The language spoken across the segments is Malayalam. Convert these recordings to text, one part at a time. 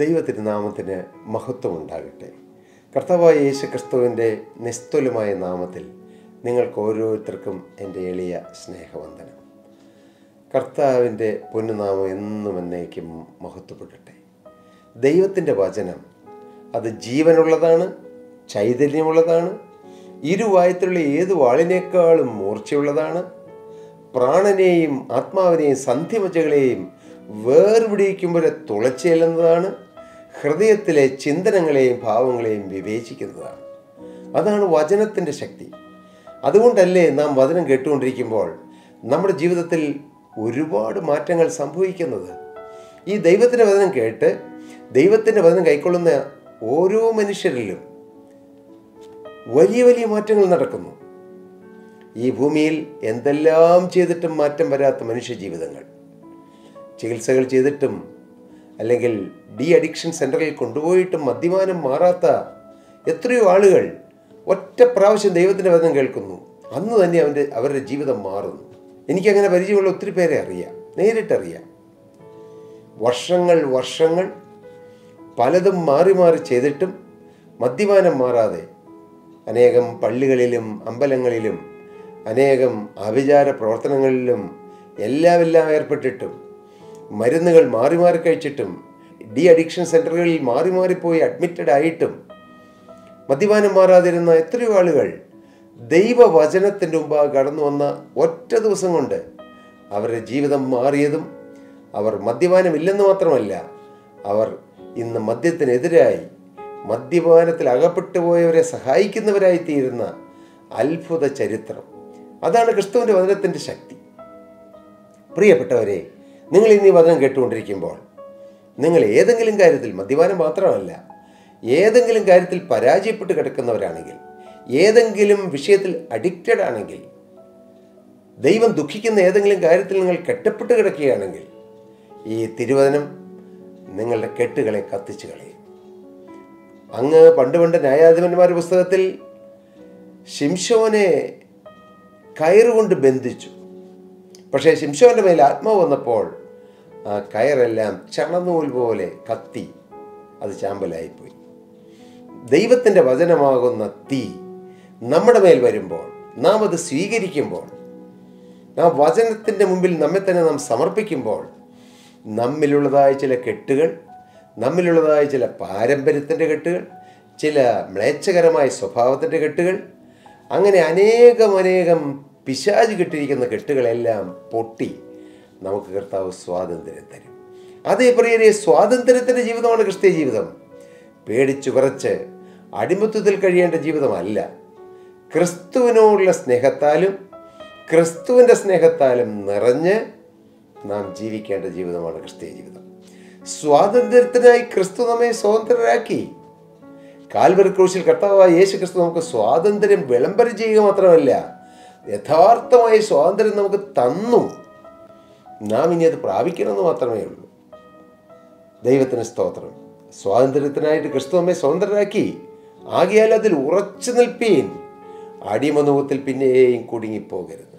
ദൈവത്തിരുനാമത്തിന് മഹത്വം ഉണ്ടാകട്ടെ. കർത്താവായ യേശുക്രിസ്തുവിൻ്റെ നിസ്തുലമായ നാമത്തിൽ നിങ്ങൾക്ക് ഓരോരുത്തർക്കും എൻ്റെ എളിയ സ്നേഹവന്ദനം. കർത്താവിൻ്റെ പൊന്നുനാമം എന്നും എന്നേക്കും മഹത്വപ്പെടട്ടെ. ദൈവത്തിൻ്റെ വചനം അത് ജീവനുള്ളതാണ്, ചൈതന്യമുള്ളതാണ്, ഇരുവായത്തിലുള്ള ഏത് വാളിനേക്കാളും മൂർച്ചയുള്ളതാണ്, പ്രാണനെയും ആത്മാവിനെയും സന്ധിമജ്ജകളെയും വേർപിടിക്കുമ്പോഴേ തുളച്ചെല്ലുന്നതാണ്, ഹൃദയത്തിലെ ചിന്തനങ്ങളെയും ഭാവങ്ങളെയും വിവേചിക്കുന്നതാണ്. അതാണ് വചനത്തിൻ്റെ ശക്തി. അതുകൊണ്ടല്ലേ നാം വചനം കേട്ടുകൊണ്ടിരിക്കുമ്പോൾ നമ്മുടെ ജീവിതത്തിൽ ഒരുപാട് മാറ്റങ്ങൾ സംഭവിക്കുന്നത്. ഈ ദൈവത്തിൻ്റെ വചനം കേട്ട് ദൈവത്തിൻ്റെ വചനം കൈക്കൊള്ളുന്ന ഓരോ മനുഷ്യരിലും വലിയ വലിയ മാറ്റങ്ങൾ നടക്കുന്നു. ഈ ഭൂമിയിൽ എന്തെല്ലാം ചെയ്തിട്ടും മാറ്റം വരാത്ത മനുഷ്യ ജീവിതങ്ങൾ, ചികിത്സകൾ ചെയ്തിട്ടും അല്ലെങ്കിൽ അഡിക്ഷൻ സെൻ്ററിൽ കൊണ്ടുപോയിട്ടും മദ്യപാനം മാറാത്ത എത്രയോ ആളുകൾ ഒറ്റ പ്രാവശ്യം ദൈവത്തിൻ്റെ വചനം കേൾക്കുന്നു, അന്ന് തന്നെ അവരുടെ ജീവിതം മാറുന്നു. എനിക്കങ്ങനെ പരിചയമുള്ള ഒത്തിരി പേരെ അറിയാം, നേരിട്ടറിയാം. വർഷങ്ങൾ പലതും മാറി മാറി ചെയ്തിട്ടും മദ്യപാനം മാറാതെ അനേകം പള്ളികളിലും അമ്പലങ്ങളിലും അനേകം ആഭിചാര പ്രവർത്തനങ്ങളിലും എല്ലാം ഏർപ്പെട്ടിട്ടും മരുന്നുകൾ മാറി മാറി കഴിച്ചിട്ടും അഡിക്ഷൻ സെൻ്ററുകളിൽ മാറിപ്പോയി അഡ്മിറ്റഡ് ആയിട്ടും മദ്യപാനം മാറാതിരുന്ന എത്രയോ ആളുകൾ ദൈവവചനത്തിൻ്റെ മുമ്പാകെ കടന്നു വന്ന ഒറ്റ ദിവസം കൊണ്ട് അവരുടെ ജീവിതം മാറിയതും, അവർ മദ്യപാനമില്ലെന്ന് മാത്രമല്ല, അവർ ഇന്ന് മദ്യത്തിനെതിരായി മദ്യപാനത്തിൽ അകപ്പെട്ടു പോയവരെ സഹായിക്കുന്നവരായി തീരുന്ന അത്ഭുത ചരിത്രം. അതാണ് ക്രിസ്തുവിൻ്റെ വചനത്തിൻ്റെ ശക്തി. പ്രിയപ്പെട്ടവരെ, നിങ്ങൾ ഇന്ന് ഈ വചനം കേട്ടുകൊണ്ടിരിക്കുമ്പോൾ നിങ്ങൾ ഏതെങ്കിലും കാര്യത്തിൽ, മദ്യപാനം മാത്രമല്ല, ഏതെങ്കിലും കാര്യത്തിൽ പരാജയപ്പെട്ട് കിടക്കുന്നവരാണെങ്കിൽ, ഏതെങ്കിലും വിഷയത്തിൽ അഡിക്റ്റഡ് ആണെങ്കിൽ, ദൈവം ദുഃഖിക്കുന്ന ഏതെങ്കിലും കാര്യത്തിൽ നിങ്ങൾ കെട്ടപ്പെട്ട് കിടക്കുകയാണെങ്കിൽ, ഈ തിരുവചനം നിങ്ങളുടെ കെട്ടുകളെ കത്തിച്ചു കളയും. അങ്ങ് പണ്ട് ന്യായാധിപന്മാരുടെ പുസ്തകത്തിൽ ശിംശോനെ കയറുകൊണ്ട് ബന്ധിച്ചു. പക്ഷേ ശിംശോന്റെ മേൽ ആത്മാവ് വന്നപ്പോൾ ആ കയറെല്ലാം ചണനൂൽ പോലെ കത്തി അത് ചാമ്പലായിപ്പോയി. ദൈവത്തിൻ്റെ വചനമാകുന്ന തീ നമ്മുടെ മേൽ വരുമ്പോൾ, നാം അത് സ്വീകരിക്കുമ്പോൾ, ആ വചനത്തിൻ്റെ മുമ്പിൽ നമ്മെ തന്നെ നാം സമർപ്പിക്കുമ്പോൾ, നമ്മിലുള്ളതായ ചില കെട്ടുകൾ, നമ്മിലുള്ളതായ ചില പാരമ്പര്യത്തിൻ്റെ കെട്ടുകൾ, ചില മ്ലേച്ഛകരമായ സ്വഭാവത്തിൻ്റെ കെട്ടുകൾ, അങ്ങനെ അനേകം പിശാച് കെട്ടിരിക്കുന്ന കെട്ടുകളെല്ലാം പൊട്ടി നമുക്ക് കർത്താവ് സ്വാതന്ത്ര്യം തരും. അതേ പ്രിയരെ, സ്വാതന്ത്ര്യത്തിൻ്റെ ജീവിതമാണ് ക്രിസ്തീയ ജീവിതം. പേടിച്ചു വിറച്ച് അടിമത്വത്തിൽ കഴിയേണ്ട ജീവിതമല്ല. ക്രിസ്തുവിനോടുള്ള സ്നേഹത്താലും ക്രിസ്തുവിൻ്റെ സ്നേഹത്താലും നിറഞ്ഞ് നാം ജീവിക്കേണ്ട ജീവിതമാണ് ക്രിസ്തീയ ജീവിതം. സ്വാതന്ത്ര്യത്തിനായി ക്രിസ്തു നമ്മെ സ്വതന്ത്രരാക്കി. കാൽവരി ക്രൂശിൽ കർത്താവായ യേശു ക്രിസ്തു നമുക്ക് സ്വാതന്ത്ര്യം വിളംബരം ചെയ്യുക മാത്രമല്ല, യഥാർത്ഥമായ സ്വാതന്ത്ര്യം നമുക്ക് തന്നു. നാം ഇനി അത് പ്രാപിക്കണമെന്ന് മാത്രമേ ഉള്ളൂ. ദൈവത്തിന് സ്തോത്രം. സ്വാതന്ത്ര്യത്തിനായിട്ട് ക്രിസ്തു നമ്മെ സ്വതന്ത്രരാക്കി. ആകയാൽ അതിൽ ഉറച്ചു നിൽപ്പീൻ, അടിമനുഖത്തിൽ പിന്നെയും കുടുങ്ങിപ്പോകരുത്.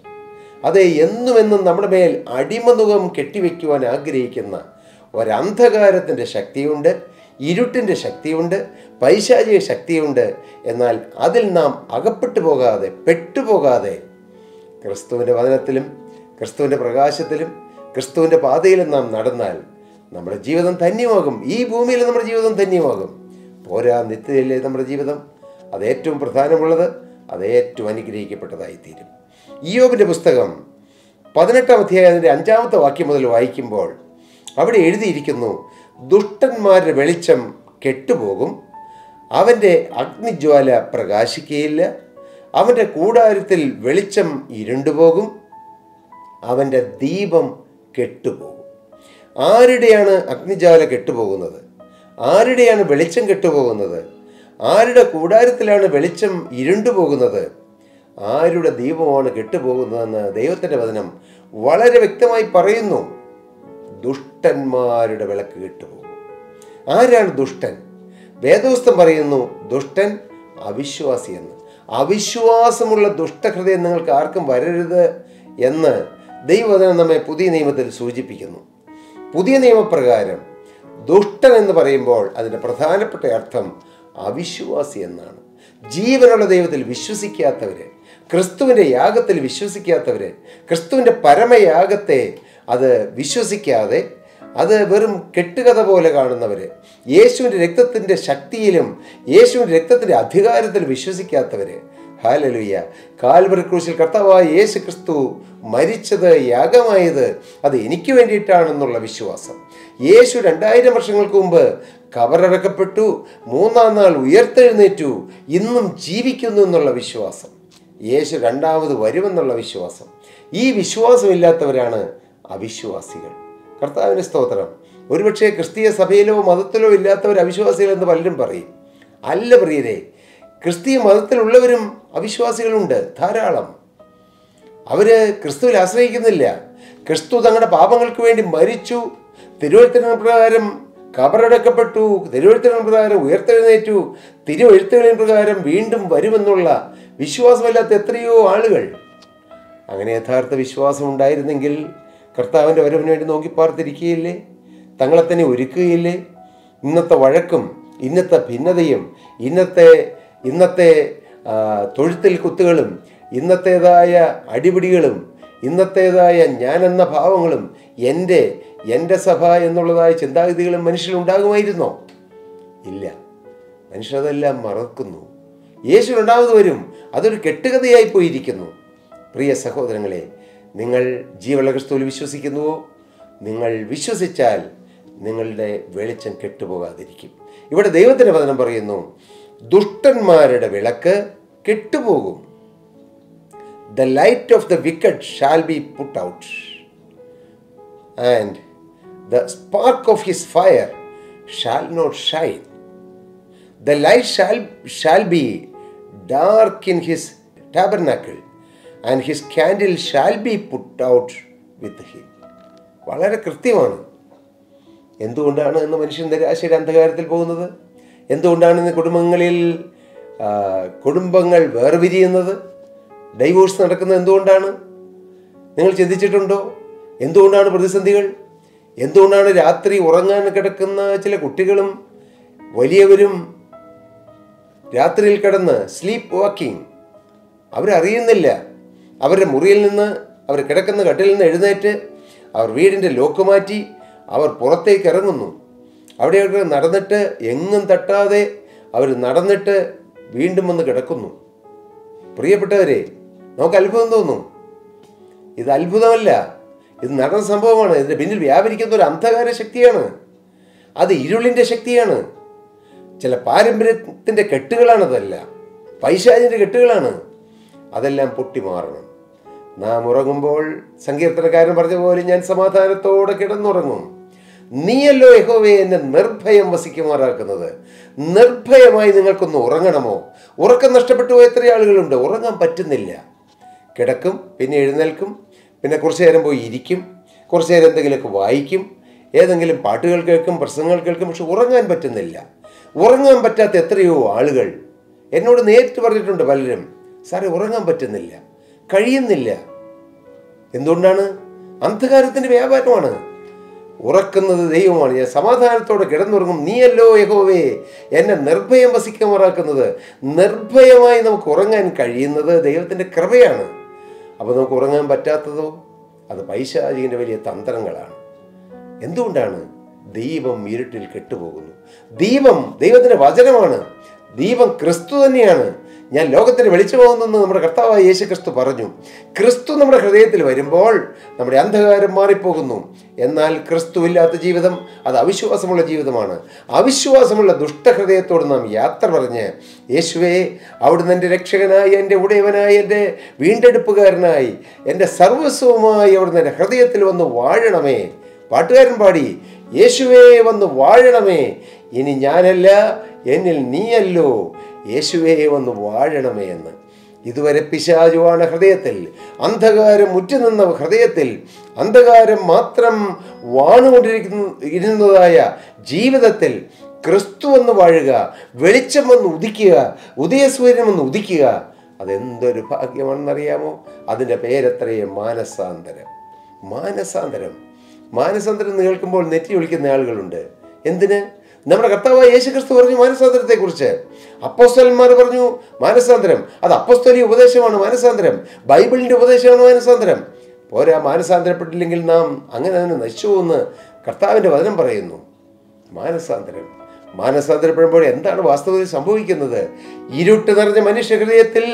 അതെ, എന്നും നമ്മുടെ മേൽ അടിമനുഖം കെട്ടിവെക്കുവാൻ ആഗ്രഹിക്കുന്ന ഒരന്ധകാരത്തിൻ്റെ ശക്തിയുണ്ട്, ഇരുട്ടിൻ്റെ ശക്തിയുണ്ട്, പൈശാചിക ശക്തിയുണ്ട്. എന്നാൽ അതിൽ നാം അകപ്പെട്ടു പോകാതെ, പെട്ടുപോകാതെ, ക്രിസ്തുവിൻ്റെ വചനത്തിലും ക്രിസ്തുവിൻ്റെ പ്രകാശത്തിലും ക്രിസ്തുവിൻ്റെ പാതയിലും നാം നടന്നാൽ നമ്മുടെ ജീവിതം ധന്യമാകും. ഈ ഭൂമിയിൽ നമ്മുടെ ജീവിതം ധന്യമാകും. പോരാ, നിത്യതയിലെ നമ്മുടെ ജീവിതം അത് ഏറ്റവും പ്രധാനമുള്ളത്, അത് ഏറ്റവും അനുഗ്രഹിക്കപ്പെട്ടതായിത്തീരും. ഇയ്യോബിൻ്റെ പുസ്തകം 18-ാം അധ്യായത്തിൻ്റെ 5-ാമത്തെ വാക്യം മുതൽ വായിക്കുമ്പോൾ അവിടെ എഴുതിയിരിക്കുന്നു, ദുഷ്ടന്മാരുടെ വെളിച്ചം കെട്ടുപോകും, അവൻ്റെ അഗ്നിജ്വാല പ്രകാശിക്കുകയില്ല, അവൻ്റെ കൂടാരത്തിൽ വെളിച്ചം ഇരുണ്ടുപോകും, അവൻ്റെ ദീപം കെട്ടുപോകും. ആരുടെയാണ് അഗ്നിജ്വാല കെട്ടുപോകുന്നത്? ആരുടെയാണ് വെളിച്ചം കെട്ടുപോകുന്നത്? ആരുടെ കൂടാരത്തിലാണ് വെളിച്ചം ഇരുണ്ടുപോകുന്നത്? ആരുടെ ദീപമാണ് കെട്ടുപോകുന്നതെന്ന് ദൈവത്തിൻ്റെ വചനം വളരെ വ്യക്തമായി പറയുന്നു. ദുഷ്ടന്മാരുടെ വിളക്ക് കെട്ടുപോകും. ആരാണ് ദുഷ്ടൻ? വേദപുസ്തകം പറയുന്നു, ദുഷ്ടൻ അവിശ്വാസിയെന്ന്. അവിശ്വാസമുള്ള ദുഷ്ടഹൃദയം നിങ്ങൾക്ക് ആർക്കും വരരുത് എന്ന് ദൈവവചനം നമ്മെ പുതിയ നിയമത്തിൽ സൂചിപ്പിക്കുന്നു. പുതിയ നിയമപ്രകാരം ദുഷ്ടൻ എന്ന് പറയുമ്പോൾ അതിൻ്റെ പ്രധാനപ്പെട്ട അർത്ഥം അവിശ്വാസി എന്നാണ്. ജീവനുള്ള ദൈവത്തിൽ വിശ്വസിക്കാത്തവര്, ക്രിസ്തുവിൻ്റെ യാഗത്തിൽ വിശ്വസിക്കാത്തവര്, ക്രിസ്തുവിൻ്റെ പരമയാഗത്തെ അത് വിശ്വസിക്കാതെ അത് വെറും കെട്ടുകഥ പോലെ കാണുന്നവർ, യേശുവിൻ്റെ രക്തത്തിൻ്റെ ശക്തിയിലും യേശുവിൻ്റെ രക്തത്തിൻ്റെ അധികാരത്തിൽ വിശ്വസിക്കാത്തവർ, ഹല്ലേലൂയ, കാൽവരി ക്രൂശിൽ കർത്താവായ യേശു ക്രിസ്തു മരിച്ചത്, യാഗമായത് അത് എനിക്ക് വേണ്ടിയിട്ടാണെന്നുള്ള വിശ്വാസം, യേശു 2000 വർഷങ്ങൾക്ക് മുമ്പ് കബറടക്കപ്പെട്ടു, 3-ാം നാൾ ഉയർത്തെഴുന്നേറ്റു, ഇന്നും ജീവിക്കുന്നു എന്നുള്ള വിശ്വാസം, യേശു രണ്ടാമത് വരുമെന്നുള്ള വിശ്വാസം, ഈ വിശ്വാസമില്ലാത്തവരാണ് അവിശ്വാസികൾ. കർത്താവിന് സ്തോത്രം. ഒരുപക്ഷെ ക്രിസ്തീയ സഭയിലോ മതത്തിലോ ഇല്ലാത്തവർ അവിശ്വാസികളെന്ന് പലരും പറയും. അല്ല പ്രിയരെ, ക്രിസ്തീയ മതത്തിലുള്ളവരും അവിശ്വാസികളുണ്ട് ധാരാളം. അവർ ക്രിസ്തുവിൽ ആശ്രയിക്കുന്നില്ല. ക്രിസ്തു തങ്ങളുടെ പാപങ്ങൾക്ക് വേണ്ടി മരിച്ചു, തിരുവെഴുത്തിന പ്രകാരം കബറടക്കപ്പെട്ടു, തിരുവെഴുത്തിന പ്രകാരം ഉയർത്തെഴുന്നേറ്റു, തിരുവെഴുത്തുകളിൻ പ്രകാരം വീണ്ടും വരുമെന്നുള്ള വിശ്വാസമില്ലാത്ത എത്രയോ ആളുകൾ. അങ്ങനെ യഥാർത്ഥ വിശ്വാസം ഉണ്ടായിരുന്നെങ്കിൽ കർത്താവിൻ്റെ വരവിന് വേണ്ടി നോക്കി പാർത്തിരിക്കുകയില്ലേ? തങ്ങളെ തന്നെ ഒരുക്കുകയില്ലേ? ഇന്നത്തെ വഴക്കും ഇന്നത്തെ ഭിന്നതയും ഇന്നത്തെ തൊഴുത്തിൽ കുത്തുകളും ഇന്നത്തേതായ അടിപിടികളും ഇന്നത്തേതായ ഞാനെന്ന ഭാവങ്ങളും എൻ്റെ സഭ എന്നുള്ളതായ ചിന്താഗതികളും മനുഷ്യരുണ്ടാകുമായിരുന്നോ? ഇല്ല. മനുഷ്യരതെല്ലാം മറക്കുന്നു. യേശു രണ്ടാമത് വരും. അതൊരു കെട്ടുകഥയായി പോയിരിക്കുന്നു. പ്രിയ സഹോദരങ്ങളെ, നിങ്ങൾ ജീവനുള്ള ക്രിസ്തുവിൽ വിശ്വസിക്കുന്നുവോ? നിങ്ങൾ വിശ്വസിച്ചാൽ നിങ്ങളുടെ വെളിച്ചം കെട്ടുപോകാതിരിക്കും. ഇവിടെ ദൈവത്തിൻ്റെ വചനം പറയുന്നു, ദുഷ്ടന്മാരുടെ വിളക്ക് കെട്ടുപോകും. The light of the wicked shall be put out, and the spark of his fire shall not shine. The light shall be dark in his tabernacle, and his candle shall be put out with him. വളരെ കൃത്യമാണ്. എന്തുകൊണ്ടാണ് ഇന്ന് മനുഷ്യൻ നിരാശയുടെ അന്ധകാരത്തിൽ പോകുന്നത്? എന്തുകൊണ്ടാണ് ഇന്ന് കുടുംബങ്ങൾ വേർപിരിയുന്നത്? ഡൈവോഴ്സ് നടക്കുന്നത് എന്തുകൊണ്ടാണ്? നിങ്ങൾ ചിന്തിച്ചിട്ടുണ്ടോ? എന്തുകൊണ്ടാണ് പ്രതിസന്ധികൾ? എന്തുകൊണ്ടാണ് രാത്രി ഉറങ്ങാൻ കിടക്കുന്ന ചില കുട്ടികളും വലിയവരും രാത്രിയിൽ കിടന്ന് സ്ലീപ്പ് വാക്കിംഗ്? അവരറിയുന്നില്ല. അവരുടെ മുറിയിൽ നിന്ന്, അവർ കിടക്കുന്ന കട്ടിലിൽ നിന്ന് എഴുന്നേറ്റ് അവർ വീടിൻ്റെ ലോക്ക് മാറ്റി അവർ പുറത്തേക്ക് ഇറങ്ങുന്നു. അവിടെയൊക്കെ നടന്നിട്ട് എങ്ങും തട്ടാതെ അവർ നടന്നിട്ട് വീണ്ടും വന്ന് കിടക്കുന്നു. പ്രിയപ്പെട്ടവരെ, നമുക്ക് അത്ഭുതം തോന്നും. ഇത് അത്ഭുതമല്ല, ഇത് നടന്ന സംഭവമാണ്. ഇതിൻ്റെ പിന്നിൽ വ്യാപരിക്കുന്ന ഒരു അന്ധകാര ശക്തിയാണ്. അത് ഇരുളിൻ്റെ ശക്തിയാണ്. ചില പാരമ്പര്യത്തിൻ്റെ കെട്ടുകളാണതല്ല, പൈശാചിൻ്റെ കെട്ടുകളാണ്. അതെല്ലാം പൊട്ടിമാറണം. നാം ഉറങ്ങുമ്പോൾ സങ്കീർത്തനക്കാരൻ പറഞ്ഞ പോലെ, ഞാൻ സമാധാനത്തോടെ കിടന്നുറങ്ങും. നീയല്ലോ യഹോവേ എന്നെ നിർഭയം വസിക്കുമാറാക്കുന്നത്. നിർഭയമായി നിങ്ങൾക്കൊന്ന് ഉറങ്ങണമോ? ഉറക്കം നഷ്ടപ്പെട്ടു പോയ എത്ര ആളുകളുണ്ട്? ഉറങ്ങാൻ പറ്റുന്നില്ല. കിടക്കും, പിന്നെ എഴുന്നേൽക്കും, പിന്നെ കുറച്ചു നേരം പോയി ഇരിക്കും, കുറച്ചു നേരം എന്തെങ്കിലുമൊക്കെ വായിക്കും, ഏതെങ്കിലും പാട്ടുകൾ കേൾക്കും, പ്രസംഗങ്ങൾ കേൾക്കും. പക്ഷെ ഉറങ്ങാൻ പറ്റുന്നില്ല. ഉറങ്ങാൻ പറ്റാത്ത എത്രയോ ആളുകൾ എന്നോട് നേരിട്ട് പറഞ്ഞിട്ടുണ്ട് പലരും, സാറേ ഉറങ്ങാൻ പറ്റുന്നില്ല, കഴിയുന്നില്ല. എന്തുകൊണ്ടാണ്? അന്ധകാരത്തിൻ്റെ വ്യാപാരമാണ്. ഉറക്കുന്നത് ദൈവമാണ്. ഞാൻ സമാധാനത്തോടെ കിടന്നുറങ്ങും. നീയല്ലോ യഹോവേ എന്നെ നിർഭയം വസിക്കുമാറാക്കുന്നത്. നിർഭയമായി നമുക്ക് ഉറങ്ങാൻ കഴിയുന്നത് ദൈവത്തിൻ്റെ കൃപയാണ്. അപ്പോൾ നമുക്ക് ഉറങ്ങാൻ പറ്റാത്തതോ? അത് പൈശാചികൻ്റെ വലിയ തന്ത്രങ്ങളാണ്. എന്തുകൊണ്ടാണ്? ദീപം ഇരുട്ടിൽ കെട്ടുപോകുന്നു. ദൈവത്തിൻ്റെ വചനമാണ്. ദീപം ക്രിസ്തു തന്നെയാണ്. ഞാൻ ലോകത്തിന് വെളിച്ചമാകുന്നെന്ന് നമ്മുടെ കർത്താവായ യേശു ക്രിസ്തു പറഞ്ഞു. ക്രിസ്തു നമ്മുടെ ഹൃദയത്തിൽ വരുമ്പോൾ നമ്മുടെ അന്ധകാരം മാറിപ്പോകുന്നു. എന്നാൽ ക്രിസ്തു ഇല്ലാത്ത ജീവിതം അത് അവിശ്വാസമുള്ള ജീവിതമാണ്. അവിശ്വാസമുള്ള ദുഷ്ടഹൃദയത്തോട് നാം യാത്ര പറഞ്ഞ്, യേശുവേ അവിടുന്ന് എൻ്റെ രക്ഷകനായി, എൻ്റെ ഉടയവനായി, എൻ്റെ വീണ്ടെടുപ്പുകാരനായി, എൻ്റെ സർവസ്വവുമായി അവിടുന്ന് എൻ്റെ ഹൃദയത്തിൽ വന്ന് വാഴണമേ. പാട്ടുകാരൻ പാടി, യേശുവേ വന്ന് വാഴണമേ, ഇനി ഞാനല്ല എന്നിൽ നീയല്ലോ, യേശുവേ വന്ന് വാഴണമേ എന്ന്. ഇതുവരെ പിശാചുവാണ് ഹൃദയത്തിൽ, അന്ധകാരം മുറ്റുനിന്ന ഹൃദയത്തിൽ, അന്ധകാരം മാത്രം വാണുകൊണ്ടിരിക്കുന്നതായ ജീവിതത്തിൽ ക്രിസ്തു വന്ന് വാഴുക, വെളിച്ചം വന്ന് ഉദിക്കുക, ഉദയസൂര്യൻ വന്ന് ഉദിക്കുക. അതെന്തൊരു ഭാഗ്യമാണെന്നറിയാമോ? അതിൻ്റെ പേരെത്രയേ മാനസാന്തരം. മാനസാന്തരം കേൾക്കുമ്പോൾ നെറ്റി ഒളിക്കുന്ന ആളുകളുണ്ട്. എന്തിന്? നമ്മുടെ കർത്താവായ യേശുക്രിസ്തു പറഞ്ഞു മാനസാന്തരത്തെക്കുറിച്ച്. അപ്പോസ്തലന്മാർ പറഞ്ഞു മാനസാന്തരം. അത് അപ്പോസ്തലിക ഉപദേശമാണ് മാനസാന്തരം. ബൈബിളിൻ്റെ ഉപദേശമാണ് മാനസാന്തരം. പോരാ, മാനസാന്തരപ്പെട്ടില്ലെങ്കിൽ നാം അങ്ങനെ തന്നെ നശിച്ചു പോകുമെന്ന് കർത്താവിൻ്റെ വചനം പറയുന്നു. മാനസാന്തരപ്പെടുമ്പോൾ എന്താണ് വാസ്തവത്തിൽ സംഭവിക്കുന്നത്? ഇരുട്ട് നിറഞ്ഞ മനുഷ്യ ഹൃദയത്തിൽ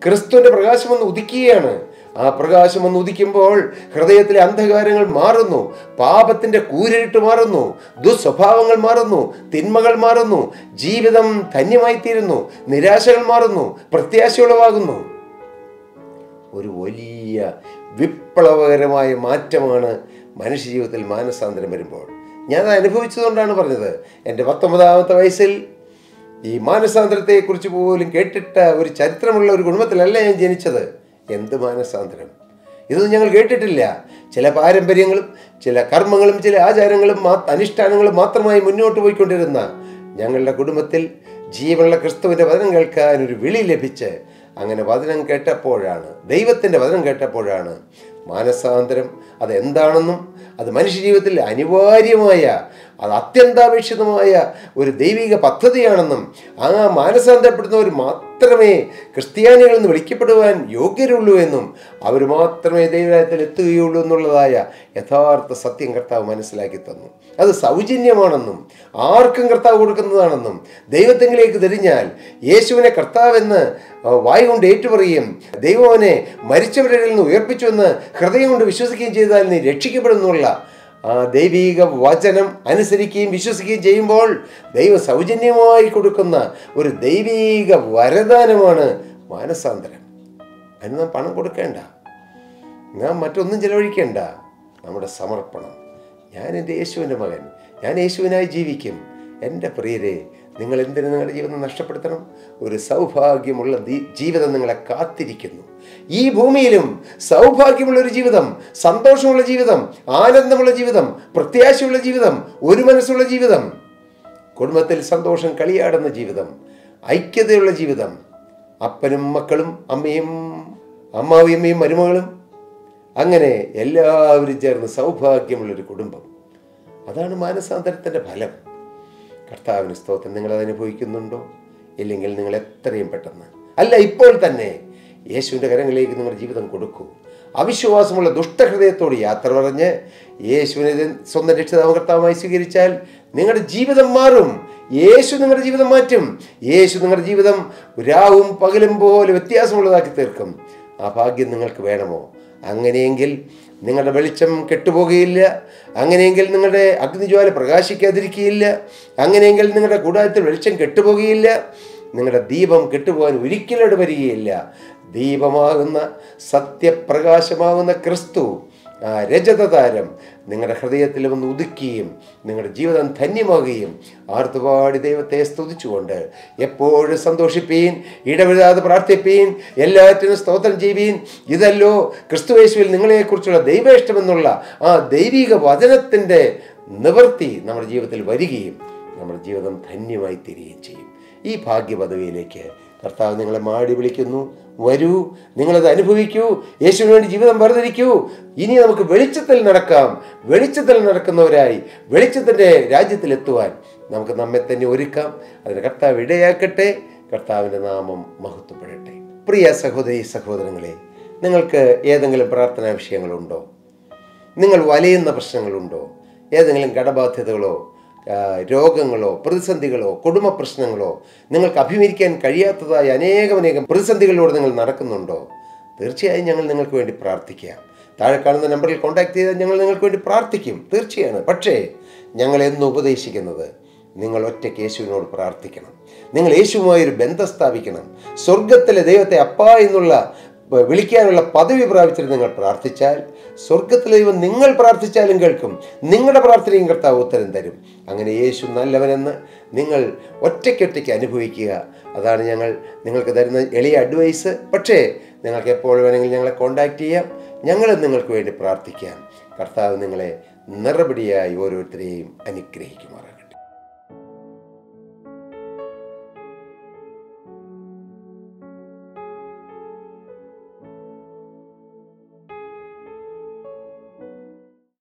ക്രിസ്തുവിൻ്റെ പ്രകാശം വന്ന് ഉദിക്കുകയാണ്. ആ പ്രകാശം വന്ന് ഉദിക്കുമ്പോൾ ഹൃദയത്തിലെ അന്ധകാരങ്ങൾ മാറുന്നു, പാപത്തിൻ്റെ കൂരിരുട്ട് മാറുന്നു, ദുസ്വഭാവങ്ങൾ മാറുന്നു, തിന്മകൾ മാറുന്നു, ജീവിതം ധന്യമായിത്തീരുന്നു, നിരാശകൾ മാറുന്നു, പ്രത്യാശ ഉളവാകുന്നു. ഒരു വലിയ വിപ്ലവകരമായ മാറ്റമാണ് മനുഷ്യ ജീവിതത്തിൽ മാനസാന്തരം വരുമ്പോൾ. ഞാൻ അനുഭവിച്ചതുകൊണ്ടാണ് പറഞ്ഞത്. എൻ്റെ 19ാമത്തെ വയസ്സിൽ ഈ മാനസാന്തരത്തെക്കുറിച്ച് പോലും കേട്ടിട്ട ഒരു ചരിത്രമുള്ള ഒരു കുടുംബത്തിലല്ല ഞാൻ ജനിച്ചത്. എന്ത് മാനസാന്തരം? ഇതൊന്നും ഞങ്ങൾ കേട്ടിട്ടില്ല. ചില പാരമ്പര്യങ്ങളും ചില കർമ്മങ്ങളും ചില ആചാരങ്ങളും അനുഷ്ഠാനങ്ങളും മാത്രമായി മുന്നോട്ട് പോയിക്കൊണ്ടിരുന്ന ഞങ്ങളുടെ കുടുംബത്തിൽ ജീവനുള്ള ക്രിസ്തുവിൻ്റെ വചനം കേൾക്കാൻ ഒരു വിളി ലഭിച്ച് അങ്ങനെ വചനം കേട്ടപ്പോഴാണ്, ദൈവത്തിൻ്റെ വചനം കേട്ടപ്പോഴാണ് മാനസാന്തരം അതെന്താണെന്നും അത് മനുഷ്യജീവിതത്തിൽ അനിവാര്യമായ, അത് അത്യന്താപേക്ഷിതമായ ഒരു ദൈവിക പദ്ധതിയാണെന്നും ആ മാനസാന്തരപ്പെടുന്നവർ മാത്രമേ ക്രിസ്ത്യാനികൾ എന്ന് വിളിക്കപ്പെടുവാൻ യോഗ്യരുള്ളൂ എന്നും അവർ മാത്രമേ ദൈവരാജ്യത്തിൽ എത്തുകയുള്ളൂ എന്നുള്ളതായ യഥാർത്ഥ സത്യം കർത്താവ് മനസ്സിലാക്കി തന്നു. അത് സൗജന്യമാണെന്നും ആർക്കും കർത്താവ് കൊടുക്കുന്നതാണെന്നും ദൈവത്തെങ്കിലേക്ക് തിരിഞ്ഞാൽ യേശുവിനെ കർത്താവെന്ന് വായ കൊണ്ട് ഏറ്റുപറയുകയും ദൈവം അവനെ മരിച്ചവരിൽ നിന്ന് ഉയർപ്പിച്ചുവെന്ന് ഹൃദയം കൊണ്ട് വിശ്വസിക്കുകയും ചെയ്താൽ നീ രക്ഷിക്കപ്പെടുന്നുള്ള ആ ദൈവിക വചനം അനുസരിക്കുകയും വിശ്വസിക്കുകയും ചെയ്യുമ്പോൾ ദൈവം സൗജന്യമായി കൊടുക്കുന്ന ഒരു ദൈവിക വരദാനമാണ് മാനസാന്തരം. അതിന് നാം പണം കൊടുക്കേണ്ട, നാം മറ്റൊന്നും ചെലവഴിക്കേണ്ട. നമ്മുടെ സമർപ്പണം. ഞാൻ എൻ്റെ യേശുവിൻ്റെ മകൻ, ഞാൻ യേശുവിനായി ജീവിക്കും. എൻ്റെ പ്രിയരെ, നിങ്ങൾ എന്തിനു നിങ്ങളുടെ ജീവിതം നഷ്ടപ്പെടുത്തണം? ഒരു സൗഭാഗ്യമുള്ള ജീവിതം നിങ്ങളെ കാത്തിരിക്കുന്നു. ഈ ഭൂമിയിലും സൗഭാഗ്യമുള്ളൊരു ജീവിതം, സന്തോഷമുള്ള ജീവിതം, ആനന്ദമുള്ള ജീവിതം, പ്രത്യാശയുള്ള ജീവിതം, ഒരു മനസ്സുള്ള ജീവിതം, കുടുംബത്തിൽ സന്തോഷം കളിയാടുന്ന ജീവിതം, ഐക്യതയുള്ള ജീവിതം, അപ്പനും മക്കളും അമ്മാവിയമ്മയും മരുമകളും, അങ്ങനെ എല്ലാവരും ചേർന്ന് സൗഭാഗ്യമുള്ളൊരു കുടുംബം. അതാണ് മാനസാന്തരത്തിൻ്റെ ഫലം. കർത്താവിന് സ്തോത്രം. നിങ്ങളത് അനുഭവിക്കുന്നുണ്ടോ? ഇല്ലെങ്കിൽ നിങ്ങൾ എത്രയും പെട്ടെന്ന്, അല്ല ഇപ്പോൾ തന്നെ യേശുവിൻ്റെ കരങ്ങളിലേക്ക് നിങ്ങളുടെ ജീവിതം കൊടുക്കൂ. അവിശ്വാസമുള്ള ദുഷ്ടഹൃദയത്തോട് യാത്ര പറഞ്ഞ് യേശുവിനെ സ്വന്തം രക്ഷിതാവും കർത്താവുമായി സ്വീകരിച്ചാൽ നിങ്ങളുടെ ജീവിതം മാറും. യേശു നിങ്ങളുടെ ജീവിതം മാറ്റും. യേശു നിങ്ങളുടെ ജീവിതം രാവും പകലും പോലെ വ്യത്യാസമുള്ളതാക്കി തീർക്കും. ആ ഭാഗ്യം നിങ്ങൾക്ക് വേണമോ? അങ്ങനെയെങ്കിൽ നിങ്ങളുടെ വെളിച്ചം കെട്ടുപോകുകയില്ല. അങ്ങനെയെങ്കിൽ നിങ്ങളുടെ അഗ്നിജ്വാല പ്രകാശിക്കാതിരിക്കുകയില്ല. അങ്ങനെയെങ്കിൽ നിങ്ങളുടെ കൂടാരത്തിൽ വെളിച്ചം കെട്ടുപോകുകയില്ല. നിങ്ങളുടെ ദീപം കെട്ടുപോകാൻ ഒരിക്കലും ഇടവരികയില്ല. ദീപമാകുന്ന സത്യപ്രകാശമാകുന്ന ക്രിസ്തു, ആ രജതതാരം നിങ്ങളുടെ ഹൃദയത്തിൽ വന്ന് ഉദിക്കുകയും നിങ്ങളുടെ ജീവിതം ധന്യമാകുകയും ആർത്തുപാടി ദൈവത്തെ സ്തുതിച്ചുകൊണ്ട് എപ്പോഴും സന്തോഷിപ്പീൻ, ഇടവിടാതെ പ്രാർത്ഥിപ്പീൻ, എല്ലാറ്റിനും സ്തോത്രം ചെയ്യുവീൻ. ഇതല്ലോ ക്രിസ്തുയേശുവിൽ നിങ്ങളെക്കുറിച്ചുള്ള ദൈവേഷ്ടമെന്നുള്ള ആ ദൈവിക വചനത്തിൻ്റെ നിവൃത്തി നമ്മുടെ ജീവിതത്തിൽ വരികയും നമ്മുടെ ജീവിതം ധന്യമായി തീരുകയും ചെയ്യും. ഈ ഭാഗ്യപദവിയിലേക്ക് കർത്താവ് നിങ്ങളെ മാടി വിളിക്കുന്നു. വരൂ, നിങ്ങളത് അനുഭവിക്കൂ, യേശുവിന് വേണ്ടി ജീവിതം വേർതിരിക്കൂ. ഇനി നമുക്ക് വെളിച്ചത്തിൽ നടക്കാം. വെളിച്ചത്തിൽ നടക്കുന്നവരായി വെളിച്ചത്തിൻ്റെ രാജ്യത്തിലെത്തുവാൻ നമുക്ക് നമ്മെ തന്നെ ഒരുക്കാം. അതിന് കർത്താവ് ഇടയാക്കട്ടെ. കർത്താവിൻ്റെ നാമം മഹത്വപ്പെടട്ടെ. പ്രിയ സഹോദരി സഹോദരങ്ങളെ, നിങ്ങൾക്ക് ഏതെങ്കിലും പ്രാർത്ഥനാ വിഷയങ്ങളുണ്ടോ? നിങ്ങൾ വലയുന്ന പ്രശ്നങ്ങളുണ്ടോ? ഏതെങ്കിലും കടബാധ്യതകളോ രോഗങ്ങളോ പ്രതിസന്ധികളോ കുടുംബ പ്രശ്നങ്ങളോ നിങ്ങൾക്ക് അഭിമുഖീകരിക്കാൻ കഴിയാത്തതായ അനേകം പ്രതിസന്ധികളിലൂടെ നിങ്ങൾ നടക്കുന്നുണ്ടോ? തീർച്ചയായും ഞങ്ങൾ നിങ്ങൾക്ക് വേണ്ടി പ്രാർത്ഥിക്കാം. താഴെ കാണുന്ന നമ്പറിൽ കോൺടാക്ട് ചെയ്താൽ ഞങ്ങൾ നിങ്ങൾക്ക് വേണ്ടി പ്രാർത്ഥിക്കും. തീർച്ചയാണ്. പക്ഷേ ഞങ്ങൾ എന്ന് ഉപദേശിക്കുന്നത് നിങ്ങൾ ഒറ്റയ്ക്ക് യേശുവിനോട് പ്രാർത്ഥിക്കണം. നിങ്ങൾ യേശുവുമായൊരു ബന്ധം സ്ഥാപിക്കണം. സ്വർഗത്തിലെ ദൈവത്തെ അപ്പ എന്നുള്ള വിളിക്കാനുള്ള പദവി പ്രാപിച്ചിട്ട് നിങ്ങൾ പ്രാർത്ഥിച്ചാൽ സ്വർഗത്തിലെ ദൈവം നിങ്ങൾ പ്രാർത്ഥിച്ചാലും കേൾക്കും. നിങ്ങളുടെ പ്രാർത്ഥനയും കർത്താവ് ഉത്തരം തരും. അങ്ങനെ യേശു നല്ലവനെന്ന് നിങ്ങൾ ഒറ്റയ്ക്കൊറ്റയ്ക്ക് അനുഭവിക്കുക. അതാണ് ഞങ്ങൾ നിങ്ങൾക്ക് തരുന്ന എളിയ അഡ്വൈസ്. പക്ഷേ നിങ്ങൾക്ക് എപ്പോൾ വേണമെങ്കിലും ഞങ്ങളെ കോൺടാക്റ്റ് ചെയ്യാം. ഞങ്ങൾ നിങ്ങൾക്ക് വേണ്ടി പ്രാർത്ഥിക്കാം. കർത്താവ് നിങ്ങളെ നിറപടിയായി ഓരോരുത്തരെയും അനുഗ്രഹിക്കുമാറാകട്ടെ.